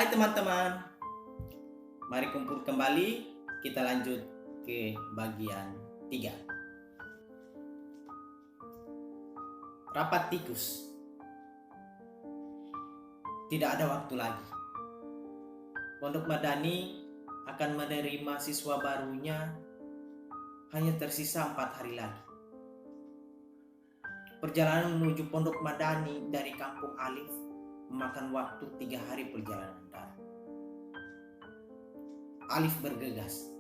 Hai teman-teman, mari kumpul kembali, kita lanjut ke bagian 3. Rapat tikus. Tidak ada waktu lagi. Pondok Madani akan menerima siswa barunya hanya tersisa 4 hari lagi. Perjalanan menuju Pondok Madani dari Kampung Alif memakan waktu 3 hari perjalanan darat. Alif bergegas.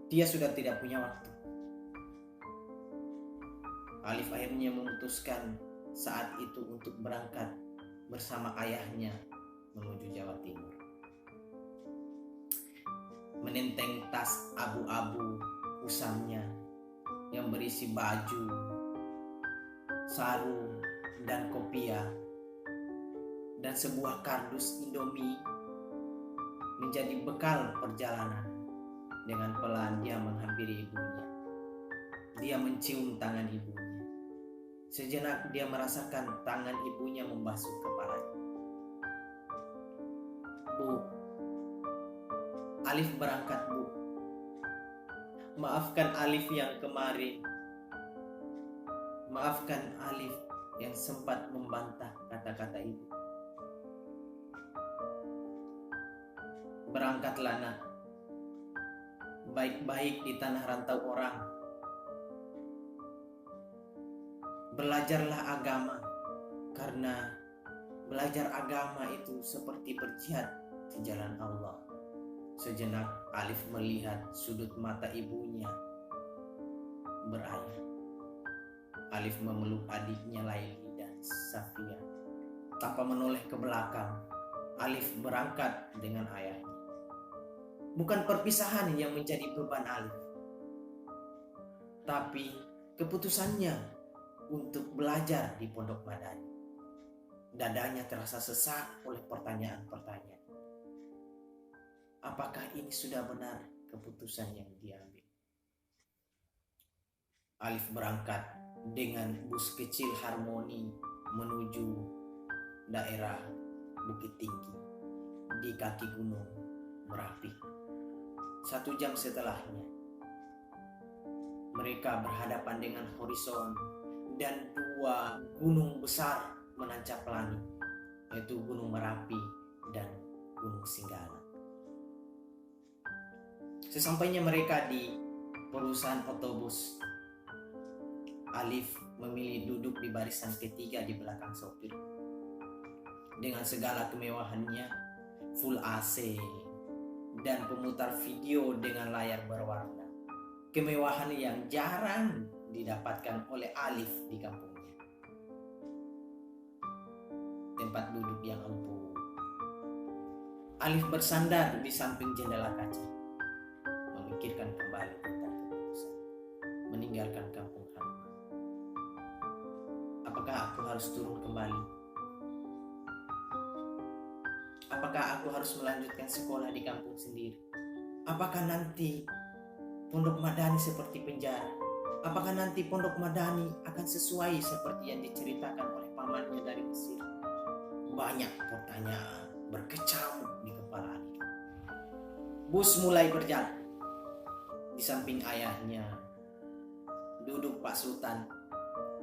Dia sudah tidak punya waktu. Alif akhirnya memutuskan saat itu untuk berangkat bersama ayahnya menuju Jawa Timur. Menenteng tas abu-abu usamnya yang berisi baju, sarung, dan kopiah, dan sebuah kardus Indomie menjadi bekal perjalanan. Dengan pelan dia menghampiri ibunya. Dia mencium tangan ibunya. Sejenak dia merasakan tangan ibunya membasuh kepalanya. Bu, Alif berangkat, Bu. Maafkan Alif yang kemarin. Maafkan Alif yang sempat membantah kata-kata ibu. Berangkatlah nak. Baik-baik di tanah rantau orang. Belajarlah agama, karena belajar agama itu seperti berjihad di jalan Allah. Sejenak Alif melihat sudut mata ibunya berair. Alif memeluk adiknya Laili dan Safia. Tanpa menoleh ke belakang, Alif berangkat dengan ayahnya. Bukan perpisahan yang menjadi beban Alif, tapi keputusannya untuk belajar di Pondok Madani. Dadanya terasa sesak oleh pertanyaan-pertanyaan. Apakah ini sudah benar keputusan yang diambil? Alif berangkat dengan bus kecil Harmoni menuju daerah Bukit Tinggi di kaki gunung Merapi. 1 jam setelahnya, mereka berhadapan dengan horizon dan 2 gunung besar menancap langit, yaitu Gunung Merapi dan Gunung Singgala. Sesampainya mereka di perusahaan otobus, Alif memilih duduk di barisan ketiga di belakang sopir. Dengan segala kemewahannya, full AC dan pemutar video dengan layar berwarna. Kemewahan yang jarang didapatkan oleh Alif di kampungnya. Tempat duduk yang empuk. Alif bersandar di samping jendela kaca, memikirkan kembali tentang keputusan meninggalkan kampung halaman. Apakah aku harus turun kembali? Apakah aku harus melanjutkan sekolah di kampung sendiri? Apakah nanti Pondok Madani seperti penjara? Apakah nanti Pondok Madani akan sesuai seperti yang diceritakan oleh pamannya dari Mesir? Banyak pertanyaan berkecamuk di kepala Alif. Bus mulai berjalan. Di samping ayahnya duduk Pak Sultan,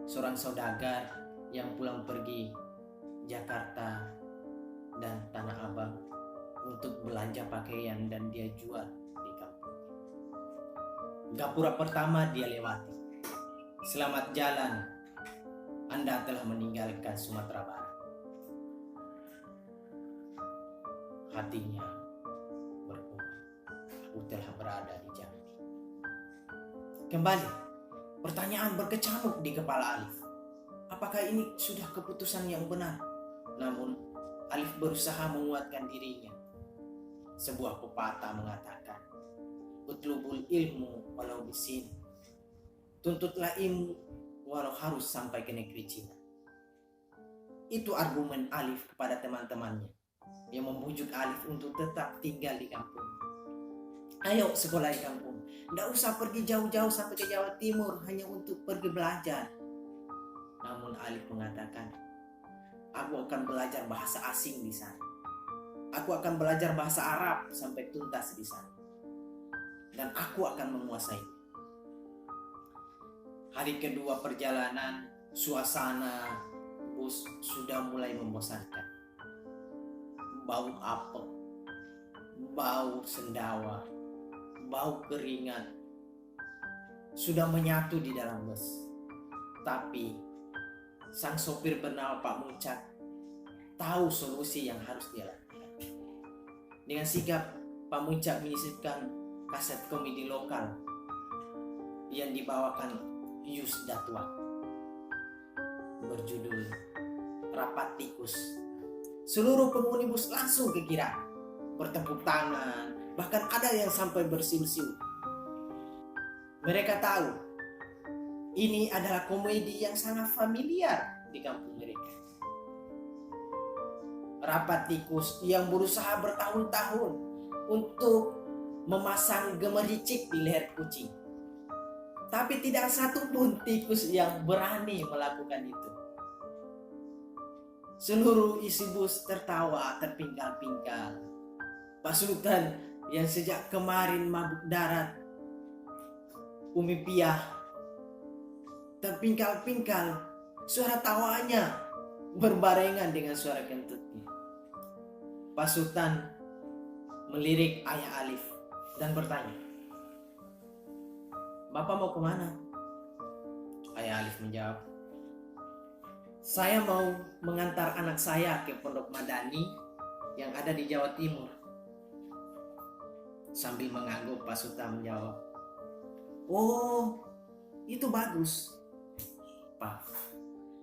seorang saudagar yang pulang pergi Jakarta dan Tanah Abang untuk belanja pakaian dan dia jual di kampung. Gapura pertama dia lewati. Selamat jalan, Anda telah meninggalkan Sumatera Barat. Hatinya bergumam, aku telah berada di Jambi. Kembali, pertanyaan berkecamuk di kepala Alif. Apakah ini sudah keputusan yang benar? Namun Alif berusaha menguatkan dirinya. Sebuah pepatah mengatakan, utlubul ilmu walau bisin. Tuntutlah ilmu walau harus sampai ke negeri Cina. Itu argumen Alif kepada teman-temannya yang membujuk Alif untuk tetap tinggal di kampung. Ayo sekolah di kampung. Tidak usah pergi jauh-jauh sampai ke Jawa Timur hanya untuk pergi belajar. Namun Alif mengatakan, aku akan belajar bahasa asing di sana. Aku akan belajar bahasa Arab sampai tuntas di sana. Dan aku akan menguasai. Hari kedua perjalanan, suasana bus sudah mulai membosankan. Bau apek, bau sendawa, bau keringat sudah menyatu di dalam bus. Tapi sang sopir bernama Pak Muncak tahu solusi yang harus dia lakukan. Dengan sigap, Pak Muncak menyisipkan kaset komedi lokal yang dibawakan Yus Datwa berjudul Rapat Tikus. Seluruh penghuni bus langsung kekira, bertepuk tangan, bahkan ada yang sampai bersiul-siul. Mereka tahu ini adalah komedi yang sangat familiar di kampung mereka. Rapat tikus yang berusaha bertahun-tahun untuk memasang gemericik di leher kucing. Tapi tidak satu pun tikus yang berani melakukan itu. Seluruh isi bus tertawa terpingkal-pingkal. Pasukan yang sejak kemarin mabuk darat, Umi Piah, terpingkal-pingkal, suara tawanya berbarengan dengan suara kentutnya. Pasukan melirik Ayah Alif dan bertanya, "Bapak mau kemana?" Ayah Alif menjawab, "Saya mau mengantar anak saya ke Pondok Madani yang ada di Jawa Timur." Sambil mengangguk, Pasutan menjawab, "Oh, itu bagus, Pak.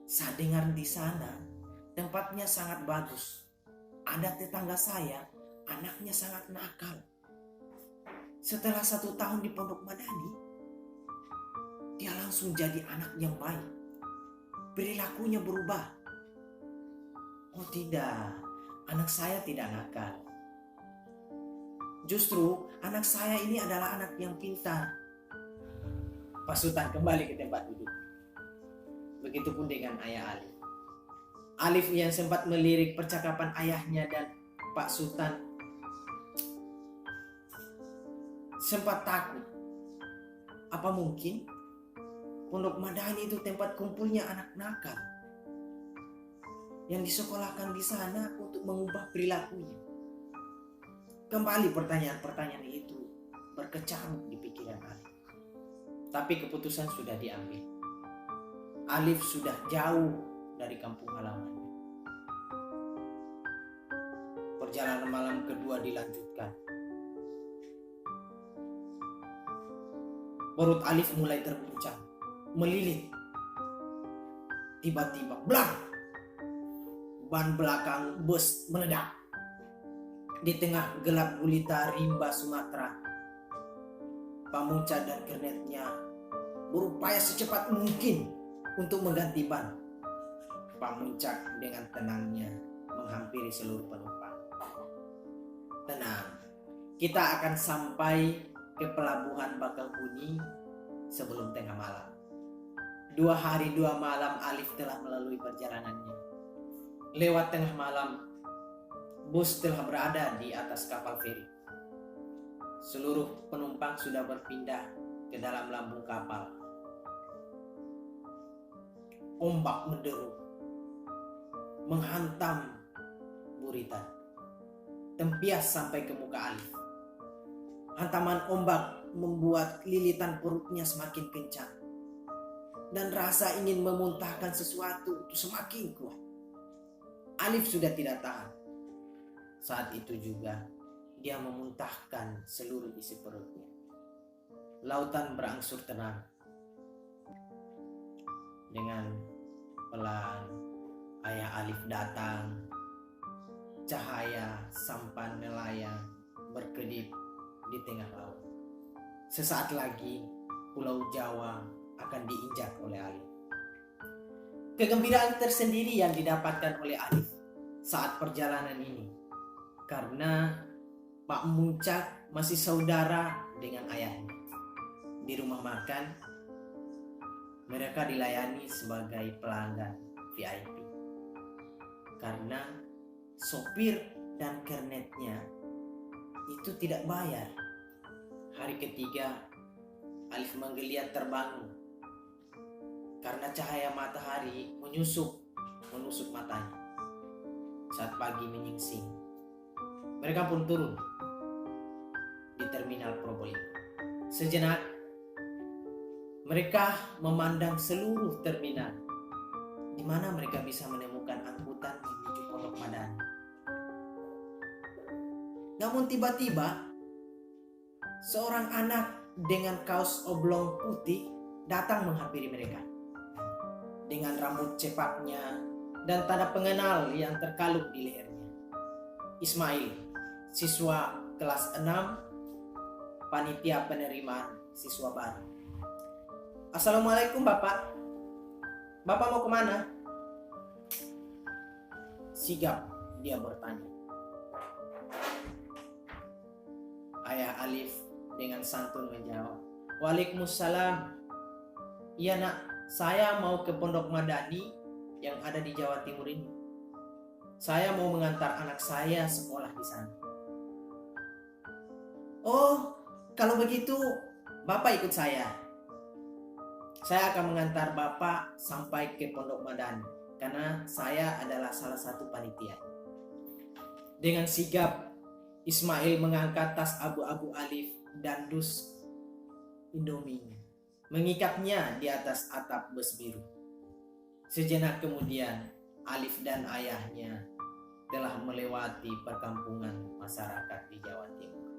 Saya dengar di sana tempatnya sangat bagus. Ada tetangga saya, anaknya sangat nakal. Setelah 1 tahun di Pondok Madani, dia langsung jadi anak yang baik. Perilakunya berubah." "Oh tidak, anak saya tidak nakal. Justru anak saya ini adalah anak yang pintar." Pasutan kembali ke tempat duduk. Begitupun dengan Ayah Alif. Alif yang sempat melirik percakapan ayahnya dan Pak Sultan sempat takut. Apa mungkin Pondok Madani itu tempat kumpulnya anak nakal yang disekolahkan di sana untuk mengubah perilakunya? Kembali pertanyaan-pertanyaan itu berkecamuk di pikiran Alif. Tapi keputusan sudah diambil. Alif sudah jauh dari kampung halamannya. Perjalanan malam kedua dilanjutkan. Perut Alif mulai terguncang, melilit. Tiba-tiba, blang! Ban belakang bus meledak. Di tengah gelap gulita rimba Sumatera, Pak Muncak dan kernetnya berupaya secepat mungkin untuk mengganti ban. Pak Muncak dengan tenangnya menghampiri seluruh penumpang. "Tenang, kita akan sampai ke pelabuhan Bakauheni sebelum tengah malam." 2 hari 2 malam Alif telah melalui perjalanannya. Lewat tengah malam, bus telah berada di atas kapal feri. Seluruh penumpang sudah berpindah ke dalam lambung kapal. Ombak menderu, menghantam buritan, tempias sampai ke muka Alif. Hantaman ombak membuat lilitan perutnya semakin kencang, dan rasa ingin memuntahkan sesuatu itu semakin kuat. Alif sudah tidak tahan. Saat itu juga dia memuntahkan seluruh isi perutnya. Lautan berangsur tenang. Dengan pelan Ayah Alif datang. Cahaya sampan nelayan berkedip di tengah laut. Sesaat lagi Pulau Jawa akan diinjak oleh Alif. Kegembiraan tersendiri yang didapatkan oleh Alif saat perjalanan ini, karena Pak Muncak masih saudara dengan ayahnya. Di rumah makan, mereka dilayani sebagai pelanggan VIP. Karena sopir dan kernetnya itu tidak bayar. Hari ketiga, Alif menggeliat terbangun karena cahaya matahari menusuk matanya. Saat pagi menyingsing, mereka pun turun di terminal Probolinggo. Sejenak, mereka memandang seluruh terminal, di mana mereka bisa menemukan angkutan menuju Pondok Madani. Namun tiba-tiba, seorang anak dengan kaos oblong putih datang menghampiri mereka. Dengan rambut cepaknya dan tanda pengenal yang terkalung di lehernya. Ismail, siswa kelas 6, panitia penerimaan siswa baru. Assalamualaikum Bapak. Bapak mau kemana? Sigap dia bertanya. Ayah Alif dengan santun menjawab, Waalaikumsalam. Iya nak, saya mau ke Pondok Madani yang ada di Jawa Timur ini. Saya mau mengantar anak saya sekolah di sana. Oh, kalau begitu Bapak ikut saya. Saya akan mengantar Bapak sampai ke Pondok Madani karena saya adalah salah satu panitia. Dengan sigap, Ismail mengangkat tas abu-abu Alif dan dus Indomie, mengikatnya di atas atap bus biru. Sejenak kemudian, Alif dan ayahnya telah melewati perkampungan masyarakat di Jawa Timur,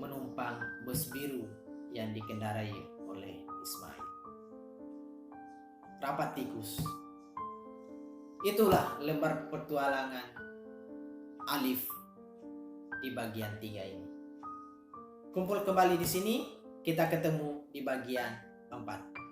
menumpang bus biru yang dikendarai oleh Ismail. Rapat tikus. Itulah lembar petualangan Alif di bagian 3 ini. Kumpul kembali di sini, kita ketemu di bagian 4.